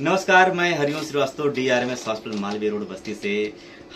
नमस्कार, मैं Hariom Srivastava DRMS hospital Malviya road Basti से।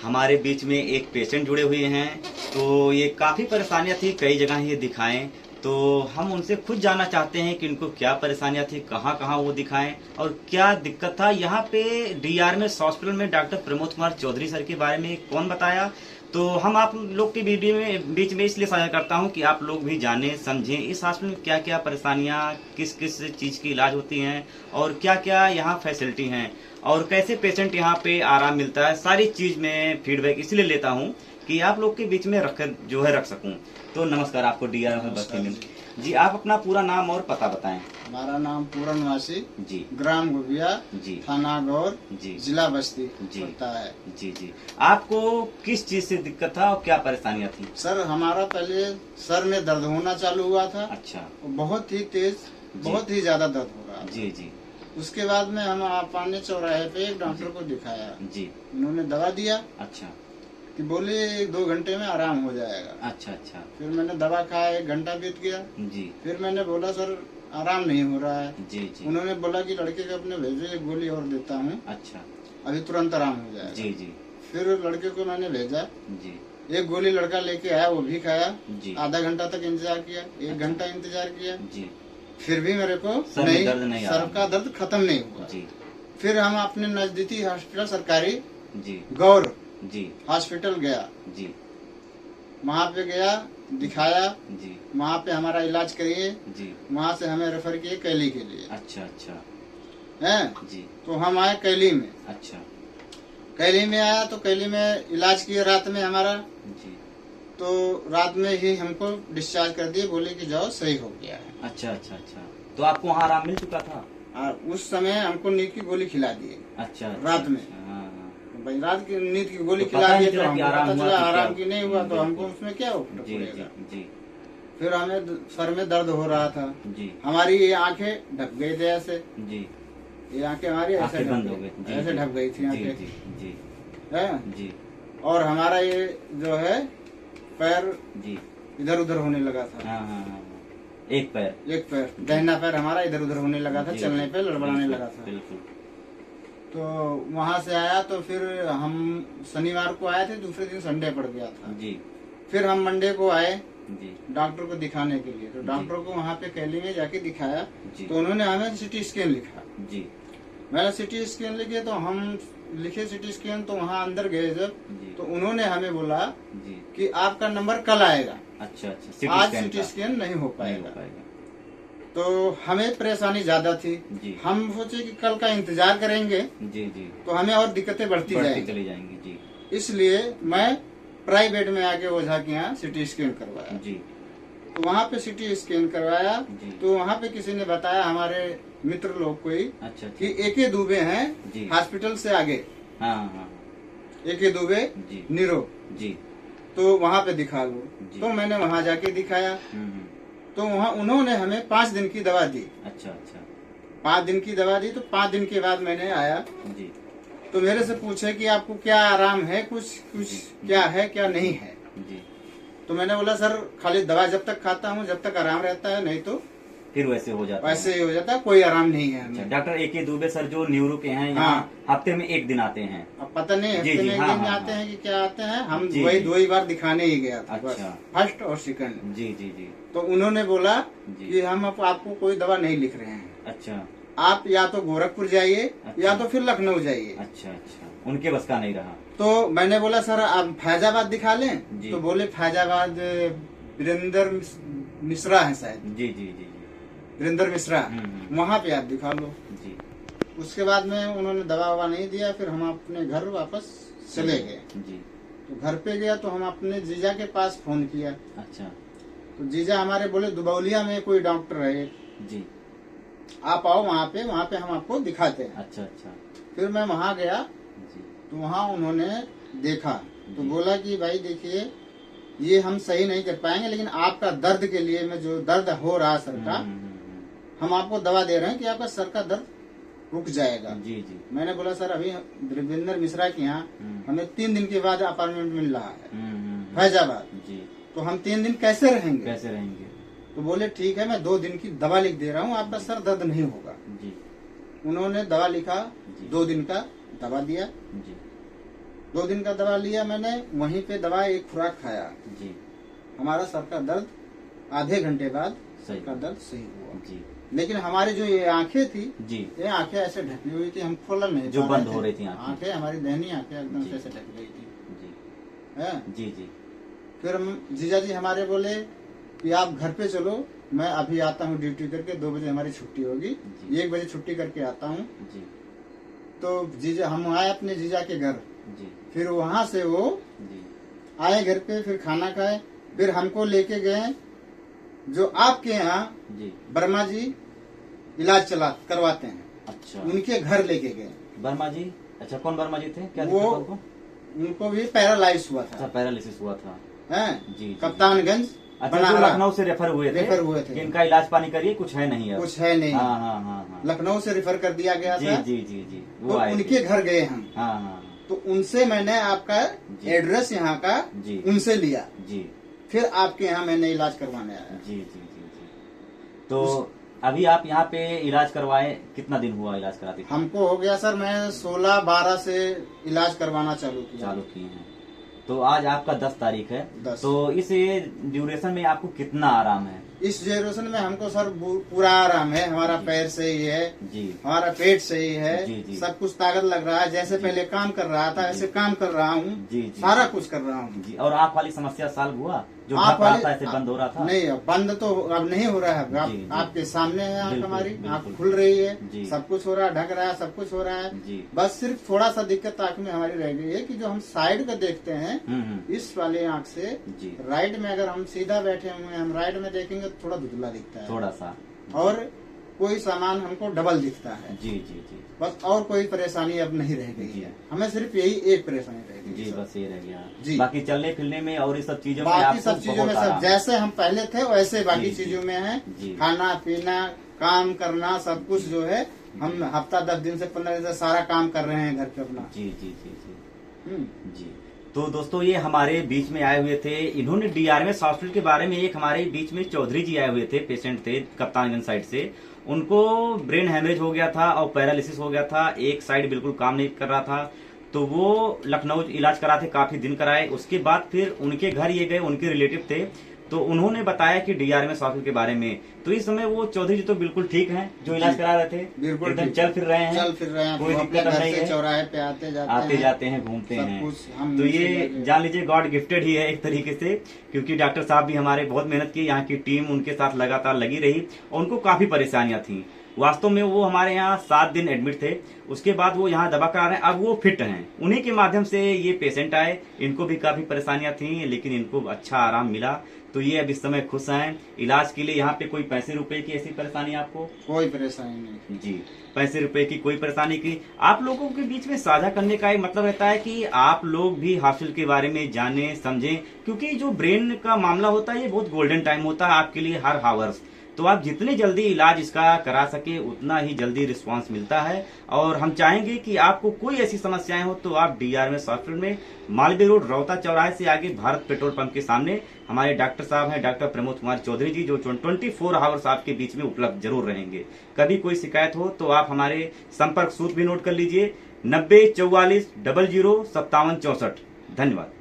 हमारे बीच में एक पेशेंट जुड़े हुए हैं। तो ये काफ़ी परेशानियां थी, कई जगह ये दिखाएं, तो हम उनसे खुद जानना चाहते हैं कि उनको क्या परेशानियां थी, कहाँ कहाँ वो दिखाएं और क्या दिक्कत था। यहाँ पे DRMS हॉस्पिटल में डॉक्टर प्रमोद कुमार चौधरी सर के बारे में कौन बताया, तो हम आप लोग की वीडियो में बीच में इसलिए साझा करता हूं कि आप लोग भी जानें समझें इस हॉस्पिटल में क्या क्या परेशानियां, किस किस चीज़ की इलाज होती हैं और क्या क्या यहाँ फैसिलिटी हैं और कैसे पेशेंट यहाँ पे आराम मिलता है। सारी चीज़ में फीडबैक इसलिए लेता हूँ कि आप लोग के बीच में रख सकूँ। तो नमस्कार आपको DRMS बस्ती में जी। आप अपना पूरा नाम और पता बताएं। हमारा नाम पूरन वासी जी, ग्राम गुबिया जी, थाना गौर जी, जिला बस्ती जी होता है। जी जी। आपको किस चीज़ से दिक्कत था और क्या परेशानियां थी? सर हमारा पहले सर में दर्द होना चालू हुआ था। अच्छा। बहुत ही तेज, बहुत ही ज्यादा दर्द हो रहा था। जी जी उसके बाद में हम आपाने चौराहे पे एक डॉक्टर को दिखाया। जी। उन्होंने दवा दिया अच्छा कि बोले 2 घंटे में आराम हो जाएगा। अच्छा अच्छा। फिर मैंने दवा खाया, 1 घंटा बीत गया। जी फिर मैंने बोला सर आराम नहीं हो रहा है। जी जी। उन्होंने बोला कि लड़के को अपने भेजो, 1 गोली और देता हूँ, अच्छा। अभी तुरंत आराम हो जाएगा। जी जी फिर लड़के को मैंने भेजा, जी 1 गोली लड़का लेके आया, वो भी खाया। जी। आधा घंटा तक इंतजार किया, 1 घंटा इंतजार किया, जी। फिर भी मेरे को सर में दर्द नहीं आ सर रहा। का दर्द खत्म नहीं हुआ। जी फिर हम अपने नजदीकी हॉस्पिटल सरकारी जी गौर जी हॉस्पिटल गया। जी वहाँ पे गया, दिखाया, जी वहाँ पे हमारा इलाज करिए। जी। वहाँ से हमें रेफर किए कैली के लिए। अच्छा अच्छा। हैं जी। तो हम आए कैली में। अच्छा। कैली में आया तो कैली में इलाज किए रात में हमारा। जी। तो रात में ही हमको डिस्चार्ज कर दिए, बोले कि जाओ सही हो गया है। अच्छा अच्छा अच्छा। तो आपको वहाँ आराम मिल चुका था? और उस समय हमको नींद की गोली खिला दिए। अच्छा रात में। हाँ हाँ। भाई रात की नींद की गोली तो खिला पता दिए नहीं तो चला हमको कि आराम पता हुआ चला कि आराम क्या? की नहीं हुआ, तो हमको बिल्कुल। उसमें क्या जी जी पड़ेगा। जी फिर हमें सर में दर्द हो रहा था। जी हमारी ये आंखें ढक गई थी ऐसे, जी। ये आंखें हमारी ऐसे आंखें ढक बंद हो गई, गई। जी, ऐसे जी, ढक गई थी जी आंखें। जी जी हैं? जी और हमारा ये जो है पैर जी। इधर उधर होने लगा था। हाँ हाँ हाँ। एक पैर। एक पैर, दाहिना पैर हमारा इधर उधर होने लगा था, जी, चलने जी, पे लड़बड़ाने बिल्कुल, लगा था। बिल्कुल। तो वहां से आया तो फिर हम शनिवार को आए थे, दूसरे दिन संडे पड़ गया था। जी फिर हम मंडे को आए जी डॉक्टर को दिखाने के लिए। तो डॉक्टर को वहाँ पे कैली में जाके दिखाया जी तो उन्होंने हमें सिटी स्कैन लिखा। जी मैंने सिटी स्कैन लिखे तो हम लिखे सिटी स्कैन, तो वहाँ अंदर गए जब जी तो उन्होंने हमें बोला जी। कि आपका नंबर कल आएगा, अच्छा अच्छा। आज स्कैन सिटी का स्कैन नहीं हो नहीं हो पाएगा। पाएगा। तो हमें परेशानी ज्यादा थी। जी हम सोचे कि कल का इंतजार करेंगे जी जी। तो हमें और दिक्कतें बढ़ती बढ़ती जाएंगी। चली जाएंगी। जी इसलिए मैं प्राइवेट में आके ओझा के यहाँ सिटी स्कैन करवाया। जी तो वहाँ पे सिटी स्कैन करवाया जी। तो वहाँ पे किसी ने बताया, हमारे मित्र लोग कोई, अच्छा कि अच्छा। एके दुबे जी। हैं हॉस्पिटल से आगे, हाँ हाँ एके दुबे जी नीरो, जी तो वहाँ पे दिखा लो। जी। तो मैंने वहाँ जाके दिखाया हम्म। तो वहाँ उन्होंने हमें 5 दिन की दवा दी। अच्छा अच्छा। 5 दिन की दवा दी तो 5 दिन के बाद मैंने आया जी तो मेरे से पूछे कि आपको क्या आराम है, कुछ कुछ क्या है क्या नहीं है। जी। तो मैंने बोला सर खाली दवा जब तक खाता हूँ जब तक आराम रहता है, नहीं तो फिर वैसे हो जाता वैसे ही हो जाता है, कोई आराम नहीं है अच्छा। हमें। डॉक्टर AK दुबे सर जो न्यूरो के हैं, यहाँ हाँ। हफ्ते में 1 दिन आते हैं। अब पता नहीं जी, हफ्ते जी, में एक हाँ, दिन हाँ, आते हाँ। हैं कि क्या आते हैं। हम जी, वही जी। 2 ही बार दिखाने ही गया था बस, अच्छा। फर्स्ट और सेकंड। जी जी जी तो उन्होंने बोला जी। कि हम अब आपको कोई दवा नहीं लिख रहे हैं, अच्छा आप या तो गोरखपुर जाइए अच्छा। या तो फिर लखनऊ जाइए। अच्छा अच्छा। उनके बस का नहीं रहा। तो मैंने बोला सर आप फैजाबाद दिखा लें। जी। तो बोले फैजाबाद वीरेंद्र मिश्रा है शायद, जी जी जी वीरेंद्र मिश्रा, हम्म। वहाँ पे आप दिखा लो। जी उसके बाद में उन्होंने दवा ववा नहीं दिया, फिर हम अपने घर वापस चले गए। जी। तो घर पे गया तो हम अपने जीजा के पास फोन किया। अच्छा। तो जीजा हमारे बोले दुबौलिया में कोई डॉक्टर है, जी। आप आओ वहाँ पे हम आपको दिखाते हैं। अच्छा अच्छा। फिर मैं वहाँ गया जी तो वहाँ उन्होंने देखा तो जी। बोला कि भाई देखिए ये हम सही नहीं कर पाएंगे, लेकिन आपका दर्द के लिए में जो दर्द हो रहा सर का, हम आपको दवा दे रहे हैं कि आपका सर का दर्द रुक जाएगा। जी जी। मैंने बोला सर अभी वीरेंद्र मिश्रा के यहाँ हमें 3 दिन के बाद अपार्टमेंट मिल रहा है फैजाबाद, जी। तो हम 3 दिन कैसे रहेंगे। कैसे रहेंगे? तो बोले ठीक है मैं 2 दिन की दवा लिख दे रहा हूँ, आपका सर दर्द नहीं होगा। जी। उन्होंने दवा लिखा, जी। 2 दिन का दवा दिया। जी 2 दिन का दवा लिया मैंने, वहीं पे दवा एक खुराक खाया। जी हमारा सर का दर्द आधे घंटे बाद सही। सर का दर्द सही हुआ। जी लेकिन हमारी जो ये आंखें थी, जी ये आंखें ऐसे ढकी हुई थी, हम खोल नहीं जो पा रहे बंद थे। हो रही थी आंखें। आंखें हमारी दहनी आंखें एकदम जी। से ऐसे ढक गई थी। जी है? जी जी फिर हम जीजा जी हमारे बोले कि आप घर पे चलो, मैं अभी आता हूँ ड्यूटी करके, 2 बजे हमारी छुट्टी होगी, जी। 1 बजे छुट्टी करके आता हूँ। जी तो जीजा, हम आए अपने जीजा के घर, जी फिर वहां से वो जी आए घर पे, फिर खाना खाए, फिर हमको लेके गए जो आपके यहाँ जी वर्मा जी इलाज करवाते हैं, अच्छा उनके घर लेके गए। वर्मा जी, अच्छा कौन वर्मा जी थे, क्या वो दिक्कत था उनको? उनको भी पैरालाइज हुआ अच्छा था, पैरालिसिस हुआ था। हैं? जी जी। कप्तानगंज अच्छा जो बनारस लखनऊ से रेफर हुए थे, रेफर हुए थे। कि इनका इलाज पानी करिए, कुछ है नहीं अब। कुछ है नहीं, हाँ हाँ हाँ हाँ लखनऊ से रेफर कर दिया गया जी था। जी जी जी तो वो आए थे। उनके घर गए हम, हाँ हाँ हाँ, तो उनसे मैंने आपका जी। एड्रेस यहाँ का जी उनसे लिया, जी फिर आपके यहाँ मैंने इलाज करवाने आया। जी जी जी जी। तो अभी आप यहाँ पे इलाज करवाए, कितना दिन हुआ इलाज कराते? हमको हो गया सर, मैं 16-12 से इलाज करवाना चालू किया। चालू किए हैं, तो आज आपका 10 तारीख है। 10। तो इस ड्यूरेशन में आपको कितना आराम है? इस ड्यूरेशन में हमको सर पूरा आराम है। हमारा जी। पैर सही है, जी हमारा पेट सही है, जी, जी। सब कुछ ताकत लग रहा है। जैसे जी। पहले काम कर रहा था, ऐसे काम कर रहा हूँ, जी जी सारा कुछ कर रहा हूँ। जी। और आँख वाली समस्या सॉल्व हुआ, जो आँख ढक रहा वाली- था ऐसे बंद हो रहा था? नहीं, अब बंद तो अब नहीं हो रहा है। जी, जी। आपके सामने है आँख, बिल्कुल, हमारी बिल्कुल। आँख खुल रही है, जी। सब कुछ हो रहा है, ढक रहा है, सब कुछ हो रहा है। जी बस सिर्फ थोड़ा सा दिक्कत आँख में हमारी रह गई है कि जो हम साइड में देखते हैं, इस वाले आँख से जी राइट में, अगर हम सीधा बैठे हुए हैं, हम राइट में देखेंगे तो थोड़ा धुंधला दिखता है, थोड़ा सा। और कोई सामान हमको डबल दिखता है। जी जी जी बस और कोई परेशानी अब नहीं रह गई जी। है, हमें सिर्फ यही एक परेशानी रह गई जी है। बस ये रह गया। जी। बाकी चलने फिरने में और इस सब चीजों में बाकी आपको सब चीजों में बहुत सब आराम। जैसे हम पहले थे वैसे बाकी जी, जी। चीजों में है। जी। खाना पीना, काम करना, सब कुछ जो है, हम हफ्ता 10 दिन से 15 दिन से सारा काम कर रहे हैं घर पे अपना। जी जी जी जी हम्म। जी। तो दोस्तों ये हमारे बीच में आए हुए थे, इन्होंने डीआरएमएस हॉस्पिटल के बारे में, एक हमारे बीच में चौधरी जी आए हुए थे, पेशेंट थे कप्तानगंज साइड से। उनको ब्रेन हैमरेज हो गया था और पैरालिसिस हो गया था, एक साइड बिल्कुल काम नहीं कर रहा था। तो वो लखनऊ इलाज कराते, काफी दिन कराए। उसके बाद फिर उनके घर ये गए, उनके रिलेटिव थे, तो उन्होंने बताया कि डीआरएमएस हॉस्पिटल के बारे में। तो इस समय वो चौधरी जी तो बिल्कुल ठीक हैं, जो इलाज करा रहे थे, बिल्कुल एकदम ठीक। चल फिर रहे हैं, चल फिर रहे हैं, कोई वो दिक्कत अपने घर नहीं से है, चौराहे पे आते आते जाते हैं, घूमते सब हैं। कुछ हम तो ये मिलके- जान लीजिए गॉड गिफ्टेड ही है एक तरीके से, क्योंकि डॉक्टर साहब भी हमारे बहुत मेहनत की, यहाँ की टीम उनके साथ लगातार लगी रही, और उनको काफी परेशानियां थी। वास्तव में वो हमारे यहाँ 7 दिन एडमिट थे, उसके बाद वो यहाँ दवा करा रहे हैं, अब वो फिट हैं। उन्हीं के माध्यम से ये पेशेंट आए, इनको भी काफी परेशानियां थी, लेकिन इनको अच्छा आराम मिला। तो ये अब इस समय खुश हैं। इलाज के लिए यहाँ पे कोई पैसे रुपए की ऐसी परेशानी आपको? कोई परेशानी नहीं। जी, पैसे रुपए की कोई परेशानी की। आप लोगों के बीच में साझा करने का एक मतलब रहता है कि आप लोग भी हॉस्पिटल के बारे में जाने समझें, क्योंकि जो ब्रेन का मामला होता है ये बहुत गोल्डन टाइम होता है आपके लिए, हर हावर्स। तो आप जितने जल्दी इलाज इसका करा सके उतना ही जल्दी रिस्पांस मिलता है। और हम चाहेंगे कि आपको कोई ऐसी समस्याएं हो तो आप डीआरएमएस हॉस्पिटल में, मालवीय रोड, रौता चौराहे से आगे भारत पेट्रोल पंप के सामने हमारे डॉक्टर साहब हैं, डॉक्टर प्रमोद कुमार चौधरी जी, जो 24 आवर्स आपके बीच में उपलब्ध जरूर रहेंगे। कभी कोई शिकायत हो तो आप हमारे संपर्क सूत्र भी नोट कर लीजिए, 90 44 00 57 64। धन्यवाद।